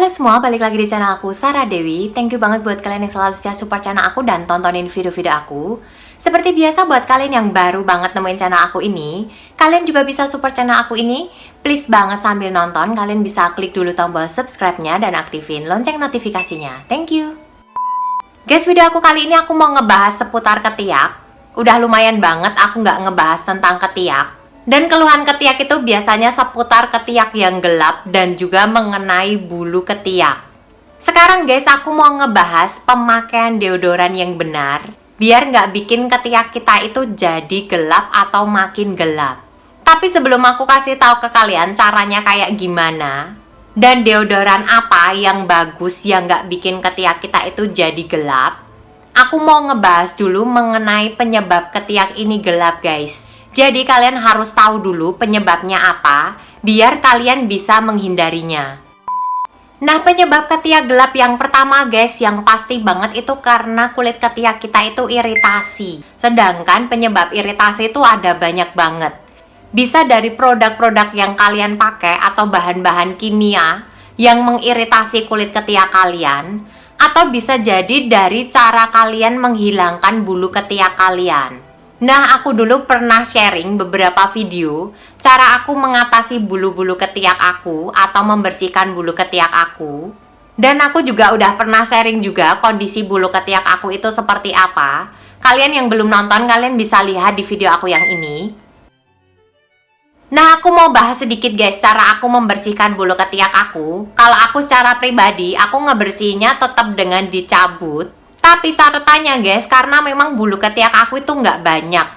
Halo semua, balik lagi di channel aku, Sarah Dewi. Thank you banget buat kalian yang selalu setia support channel aku dan tontonin video-video aku. Seperti biasa buat kalian yang baru banget nemuin channel aku ini, kalian juga bisa support channel aku ini. Please banget sambil nonton, kalian bisa klik dulu tombol subscribe-nya dan aktifin lonceng notifikasinya. Thank you. Guys, video aku kali ini aku mau ngebahas seputar ketiak. Udah lumayan banget aku nggak ngebahas tentang ketiak. Dan keluhan ketiak itu biasanya seputar ketiak yang gelap dan juga mengenai bulu ketiak. Sekarang guys, aku mau ngebahas pemakaian deodoran yang benar, biar nggak bikin ketiak kita itu jadi gelap atau makin gelap. Tapi sebelum aku kasih tahu ke kalian caranya kayak gimana, dan deodoran apa yang bagus yang nggak bikin ketiak kita itu jadi gelap, aku mau ngebahas dulu mengenai penyebab ketiak ini gelap guys. Jadi kalian harus tahu dulu penyebabnya apa, biar kalian bisa menghindarinya. Nah, penyebab ketiak gelap yang pertama guys, yang pasti banget itu karena kulit ketiak kita itu iritasi. Sedangkan penyebab iritasi itu ada banyak banget. Bisa dari produk-produk yang kalian pakai atau bahan-bahan kimia yang mengiritasi kulit ketiak kalian, atau bisa jadi dari cara kalian menghilangkan bulu ketiak kalian. Nah, aku dulu pernah sharing beberapa video cara aku mengatasi bulu-bulu ketiak aku atau membersihkan bulu ketiak aku. Dan aku juga udah pernah sharing juga kondisi bulu ketiak aku itu seperti apa. Kalian yang belum nonton, kalian bisa lihat di video aku yang ini. Nah, aku mau bahas sedikit guys cara aku membersihkan bulu ketiak aku. Kalau aku secara pribadi, aku ngebersihinnya tetap dengan dicabut. Tapi catatannya guys, karena memang bulu ketiak aku itu nggak banyak,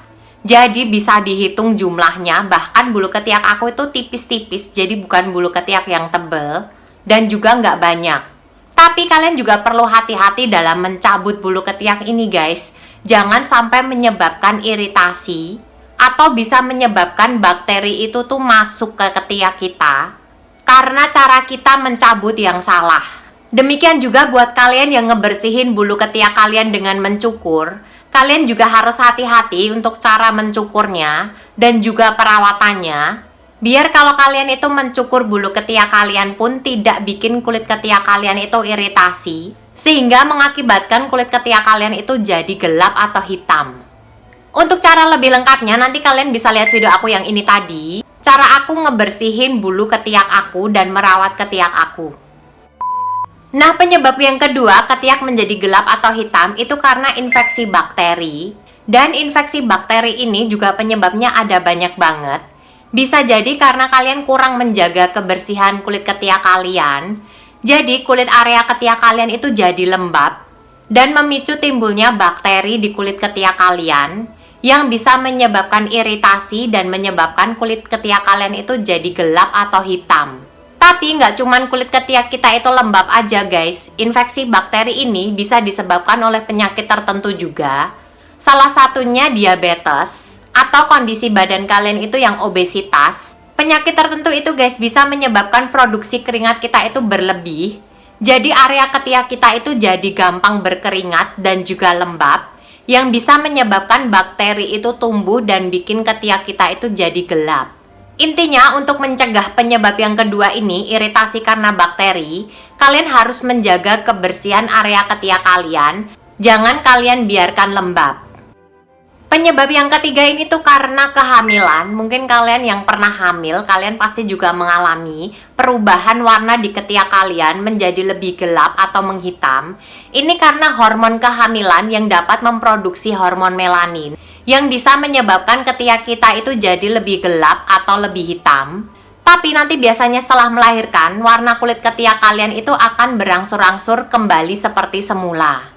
jadi bisa dihitung jumlahnya. Bahkan bulu ketiak aku itu tipis-tipis, jadi bukan bulu ketiak yang tebel dan juga nggak banyak. Tapi kalian juga perlu hati-hati dalam mencabut bulu ketiak ini guys. Jangan sampai menyebabkan iritasi atau bisa menyebabkan bakteri itu tuh masuk ke ketiak kita karena cara kita mencabut yang salah. Demikian juga buat kalian yang ngebersihin bulu ketiak kalian dengan mencukur, kalian juga harus hati-hati untuk cara mencukurnya dan juga perawatannya, biar kalau kalian itu mencukur bulu ketiak kalian pun tidak bikin kulit ketiak kalian itu iritasi, sehingga mengakibatkan kulit ketiak kalian itu jadi gelap atau hitam. Untuk cara lebih lengkapnya, nanti kalian bisa lihat video aku yang ini tadi, cara aku ngebersihin bulu ketiak aku dan merawat ketiak aku. Nah, penyebab yang kedua ketiak menjadi gelap atau hitam itu karena infeksi bakteri. Dan infeksi bakteri ini juga penyebabnya ada banyak banget. Bisa jadi karena kalian kurang menjaga kebersihan kulit ketiak kalian. Jadi kulit area ketiak kalian itu jadi lembab dan memicu timbulnya bakteri di kulit ketiak kalian yang bisa menyebabkan iritasi dan menyebabkan kulit ketiak kalian itu jadi gelap atau hitam. Tapi nggak cuman kulit ketiak kita itu lembab aja guys. Infeksi bakteri ini bisa disebabkan oleh penyakit tertentu juga. Salah satunya diabetes atau kondisi badan kalian itu yang obesitas. Penyakit tertentu itu guys bisa menyebabkan produksi keringat kita itu berlebih. Jadi area ketiak kita itu jadi gampang berkeringat dan juga lembab, yang bisa menyebabkan bakteri itu tumbuh dan bikin ketiak kita itu jadi gelap. Intinya, untuk mencegah penyebab yang kedua ini, iritasi karena bakteri, kalian harus menjaga kebersihan area ketiak kalian. Jangan kalian biarkan lembab. Penyebab yang ketiga ini tuh karena kehamilan. Mungkin kalian yang pernah hamil, kalian pasti juga mengalami perubahan warna di ketiak kalian menjadi lebih gelap atau menghitam. Ini karena hormon kehamilan yang dapat memproduksi hormon melanin, yang bisa menyebabkan ketiak kita itu jadi lebih gelap atau lebih hitam. Tapi nanti biasanya setelah melahirkan, warna kulit ketiak kalian itu akan berangsur-angsur kembali seperti semula.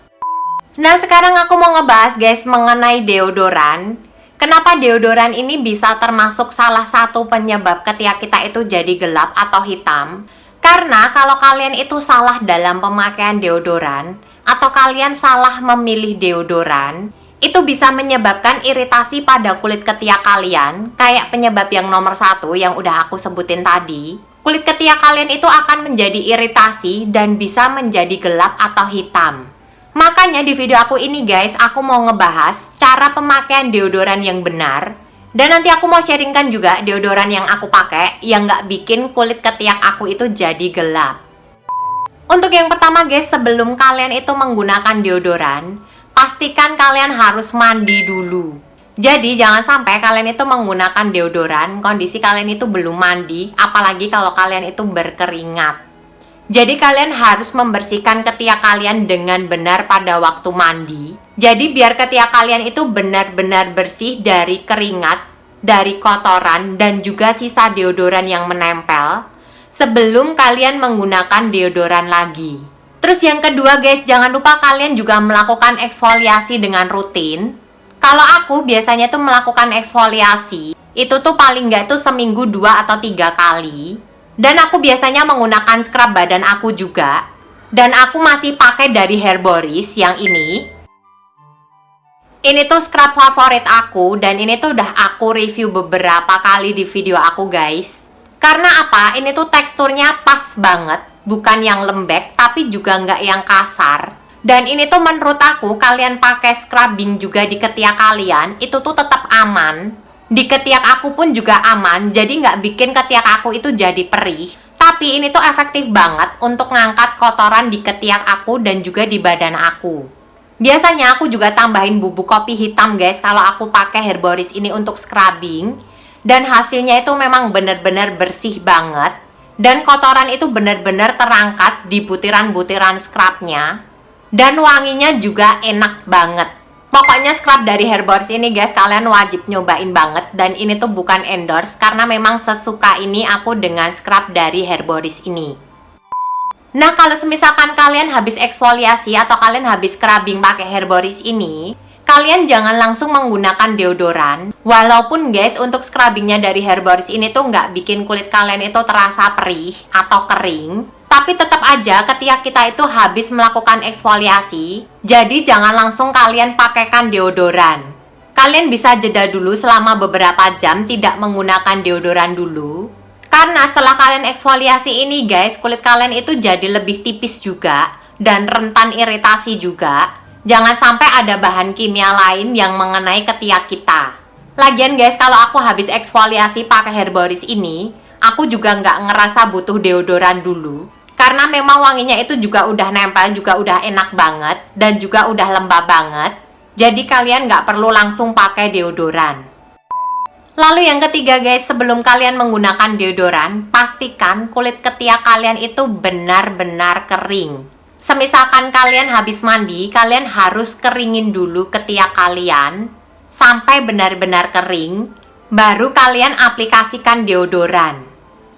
Nah, sekarang aku mau ngebahas guys mengenai deodoran. Kenapa deodoran ini bisa termasuk salah satu penyebab ketiak kita itu jadi gelap atau hitam? Karena kalau kalian itu salah dalam pemakaian deodoran, atau kalian salah memilih deodoran, itu bisa menyebabkan iritasi pada kulit ketiak kalian. Kayak penyebab yang nomor 1 yang udah aku sebutin tadi. Kulit ketiak kalian itu akan menjadi iritasi dan bisa menjadi gelap atau hitam. Makanya di video aku ini guys, aku mau ngebahas cara pemakaian deodoran yang benar. Dan nanti aku mau sharingkan juga deodoran yang aku pakai yang nggak bikin kulit ketiak aku itu jadi gelap. Untuk yang pertama guys, sebelum kalian itu menggunakan deodoran, pastikan kalian harus mandi dulu. Jadi jangan sampai kalian itu menggunakan deodoran, kondisi kalian itu belum mandi, apalagi kalau kalian itu berkeringat. Jadi kalian harus membersihkan ketiak kalian dengan benar pada waktu mandi. Jadi biar ketiak kalian itu benar-benar bersih dari keringat, dari kotoran, dan juga sisa deodoran yang menempel sebelum kalian menggunakan deodoran lagi. Terus yang kedua guys, jangan lupa kalian juga melakukan eksfoliasi dengan rutin. Kalau aku biasanya tuh melakukan eksfoliasi, itu tuh paling nggak tuh seminggu 2 atau 3 kali. Dan aku biasanya menggunakan scrub badan aku juga. Dan aku masih pakai dari Herboris yang ini. Ini tuh scrub favorit aku, dan ini tuh udah aku review beberapa kali di video aku guys. Karena apa? Ini tuh teksturnya pas banget, bukan yang lembek, tapi juga nggak yang kasar. Dan ini tuh menurut aku, kalian pakai scrubbing juga di ketiak kalian, itu tuh tetap aman. Di ketiak aku pun juga aman, jadi nggak bikin ketiak aku itu jadi perih. Tapi ini tuh efektif banget untuk ngangkat kotoran di ketiak aku dan juga di badan aku. Biasanya aku juga tambahin bubuk kopi hitam guys kalau aku pakai Herboris ini untuk scrubbing. Dan hasilnya itu memang benar-benar bersih banget. Dan kotoran itu benar-benar terangkat di butiran-butiran scrubnya. Dan wanginya juga enak banget. Pokoknya scrub dari Herboris ini guys, kalian wajib nyobain banget. Dan ini tuh bukan endorse, karena memang sesuka ini aku dengan scrub dari Herboris ini. Nah, kalau misalkan kalian habis eksfoliasi atau kalian habis scrubbing pakai Herboris ini, kalian jangan langsung menggunakan deodoran. Walaupun guys, untuk scrubbingnya dari Herboris ini tuh nggak bikin kulit kalian itu terasa perih atau kering. Tapi tetap aja ketiak kita itu habis melakukan eksfoliasi. Jadi jangan langsung kalian pakaikan deodoran. Kalian bisa jeda dulu selama beberapa jam tidak menggunakan deodoran dulu. Karena setelah kalian eksfoliasi ini guys, kulit kalian itu jadi lebih tipis juga. Dan rentan iritasi juga. Jangan sampai ada bahan kimia lain yang mengenai ketiak kita. Lagian guys, kalau aku habis eksfoliasi pakai Herboris ini, aku juga nggak ngerasa butuh deodoran dulu. Karena memang wanginya itu juga udah nempel, juga udah enak banget, dan juga udah lembab banget. Jadi kalian nggak perlu langsung pakai deodoran. Lalu yang ketiga guys, sebelum kalian menggunakan deodoran, pastikan kulit ketiak kalian itu benar-benar kering. Semisalkan kalian habis mandi, kalian harus keringin dulu ketiak kalian sampai benar-benar kering, baru kalian aplikasikan deodoran.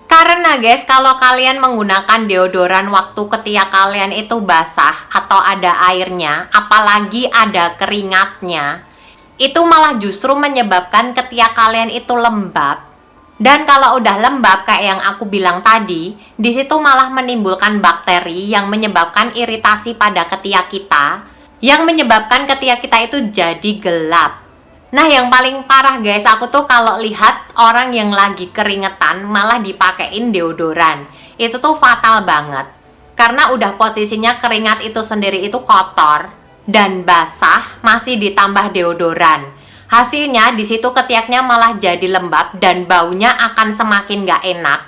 Karena guys, kalau kalian menggunakan deodoran waktu ketiak kalian itu basah atau ada airnya, apalagi ada keringatnya, itu malah justru menyebabkan ketiak kalian itu lembab. Dan kalau udah lembab kayak yang aku bilang tadi, di situ malah menimbulkan bakteri yang menyebabkan iritasi pada ketiak kita, yang menyebabkan ketiak kita itu jadi gelap. Nah, yang paling parah guys, aku tuh kalau lihat orang yang lagi keringetan malah dipakein deodoran. Itu tuh fatal banget. Karena udah posisinya keringat itu sendiri itu kotor dan basah, masih ditambah deodoran. Hasilnya di situ ketiaknya malah jadi lembab dan baunya akan semakin gak enak.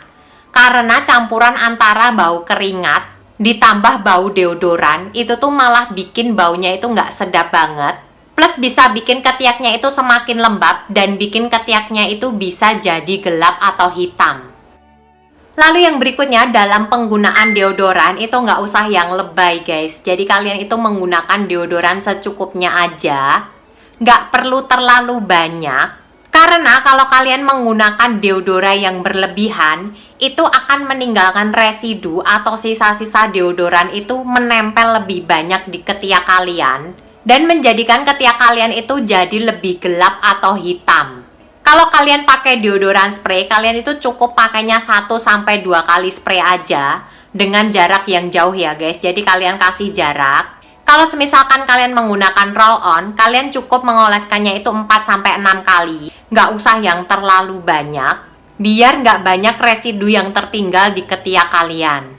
Karena campuran antara bau keringat ditambah bau deodoran, itu tuh malah bikin baunya itu gak sedap banget. Plus bisa bikin ketiaknya itu semakin lembab dan bikin ketiaknya itu bisa jadi gelap atau hitam. Lalu yang berikutnya, dalam penggunaan deodoran itu nggak usah yang lebay guys. Jadi kalian itu menggunakan deodoran secukupnya aja. Nggak perlu terlalu banyak. Karena kalau kalian menggunakan deodoran yang berlebihan, itu akan meninggalkan residu atau sisa-sisa deodoran itu menempel lebih banyak di ketiak kalian. Dan menjadikan ketiak kalian itu jadi lebih gelap atau hitam. Kalau kalian pakai deodoran spray, kalian itu cukup pakainya 1-2 kali spray aja. Dengan jarak yang jauh ya guys, jadi kalian kasih jarak. Kalau misalkan kalian menggunakan roll-on, kalian cukup mengoleskannya itu 4-6 kali. Nggak usah yang terlalu banyak, biar nggak banyak residu yang tertinggal di ketiak kalian.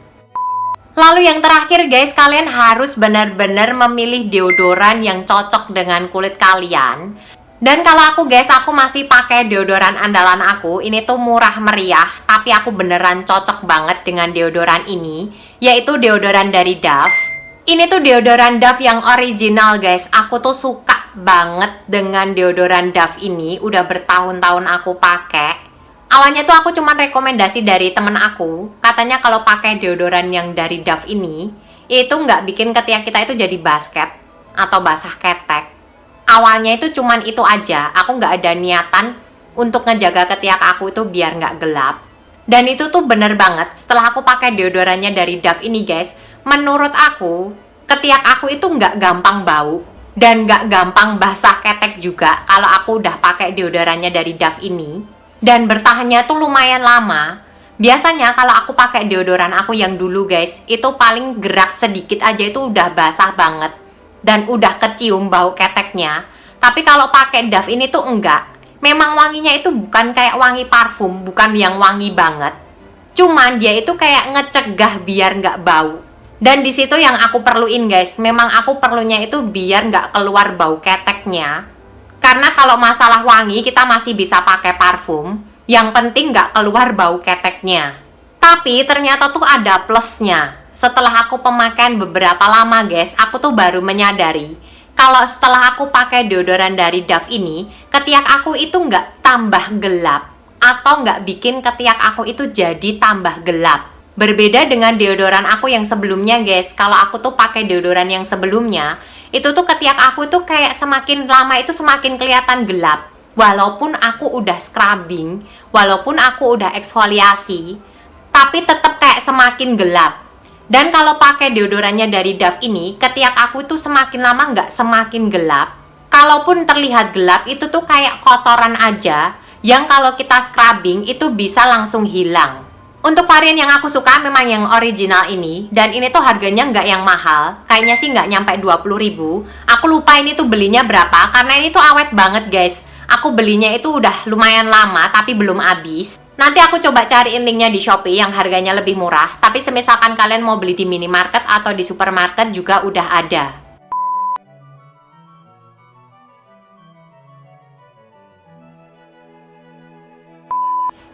Lalu yang terakhir guys, kalian harus benar-benar memilih deodoran yang cocok dengan kulit kalian. Dan kalau aku guys, aku masih pakai deodoran andalan aku. Ini tuh murah meriah, tapi aku beneran cocok banget dengan deodoran ini. yaitu deodoran dari Dove. Ini tuh deodoran Dove yang original guys. Aku tuh suka banget dengan deodoran Dove ini. Udah bertahun-tahun aku pakai. Awalnya tuh aku cuma rekomendasi dari temen aku. Katanya kalau pakai deodoran yang dari Dove ini, itu nggak bikin ketiak kita itu jadi basket atau basah ketek. Awalnya itu cuman itu aja. Aku nggak ada niatan untuk ngejaga ketiak aku itu biar nggak gelap. Dan itu tuh bener banget. Setelah aku pakai deodorannya dari Dove ini guys, menurut aku, ketiak aku itu nggak gampang bau. Dan nggak gampang basah ketek juga kalau aku udah pakai deodorannya dari Dove ini. Dan bertahannya tuh lumayan lama. Biasanya kalau aku pakai deodoran aku yang dulu guys, itu paling gerak sedikit aja itu udah basah banget. Dan udah kecium bau keteknya. Tapi kalau pakai Dove ini tuh enggak. Memang wanginya itu bukan kayak wangi parfum, bukan yang wangi banget. Cuman dia itu kayak ngecegah biar nggak bau. Dan di situ yang aku perluin guys, memang aku perlunya itu biar nggak keluar bau keteknya. Karena kalau masalah wangi kita masih bisa pakai parfum, yang penting nggak keluar bau keteknya. Tapi ternyata tuh ada plusnya. Setelah aku pemakaian beberapa lama guys, aku tuh baru menyadari kalau setelah aku pakai deodoran dari Dove ini, ketiak aku itu nggak tambah gelap atau nggak bikin ketiak aku itu jadi tambah gelap. Berbeda dengan deodoran aku yang sebelumnya guys, kalau aku tuh pakai deodoran yang sebelumnya, itu tuh ketiak aku itu kayak semakin lama itu semakin kelihatan gelap. Walaupun aku udah scrubbing, walaupun aku udah eksfoliasi, tapi tetap kayak semakin gelap. Dan kalau pakai deodorannya dari Dove ini, ketiak aku itu semakin lama nggak semakin gelap. Kalaupun terlihat gelap, itu tuh kayak kotoran aja, yang kalau kita scrubbing itu bisa langsung hilang. Untuk varian yang aku suka memang yang original ini. Dan ini tuh harganya nggak yang mahal. Kayaknya sih nggak nyampe 20.000. Aku lupa ini tuh belinya berapa. Karena ini tuh awet banget guys. Aku belinya itu udah lumayan lama tapi belum habis. Nanti aku coba cariin linknya di Shopee yang harganya lebih murah. Tapi semisalkan kalian mau beli di minimarket atau di supermarket juga udah ada.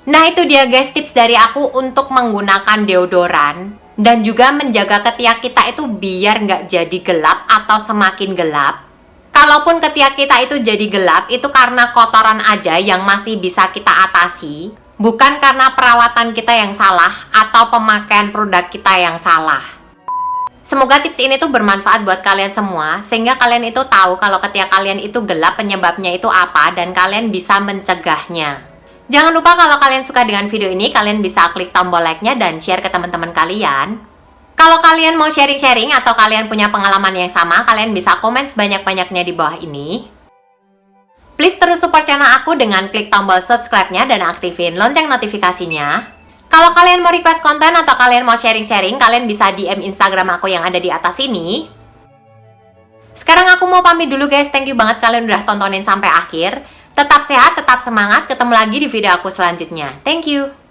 Nah itu dia guys tips dari aku untuk menggunakan deodoran dan juga menjaga ketiak kita itu biar nggak jadi gelap atau semakin gelap. Kalaupun ketiak kita itu jadi gelap itu karena kotoran aja yang masih bisa kita atasi, bukan karena perawatan kita yang salah atau pemakaian produk kita yang salah. Semoga tips ini tuh bermanfaat buat kalian semua sehingga kalian itu tahu kalau ketiak kalian itu gelap penyebabnya itu apa dan kalian bisa mencegahnya. Jangan lupa kalau kalian suka dengan video ini, kalian bisa klik tombol like-nya dan share ke teman-teman kalian. Kalau kalian mau sharing-sharing atau kalian punya pengalaman yang sama, kalian bisa komen sebanyak-banyaknya di bawah ini. Please terus support channel aku dengan klik tombol subscribe-nya dan aktifin lonceng notifikasinya. Kalau kalian mau request konten atau kalian mau sharing-sharing, kalian bisa DM Instagram aku yang ada di atas ini. Sekarang aku mau pamit dulu guys, thank you banget kalian udah tontonin sampai akhir. Tetap sehat, tetap semangat, ketemu lagi di video aku selanjutnya. Thank you!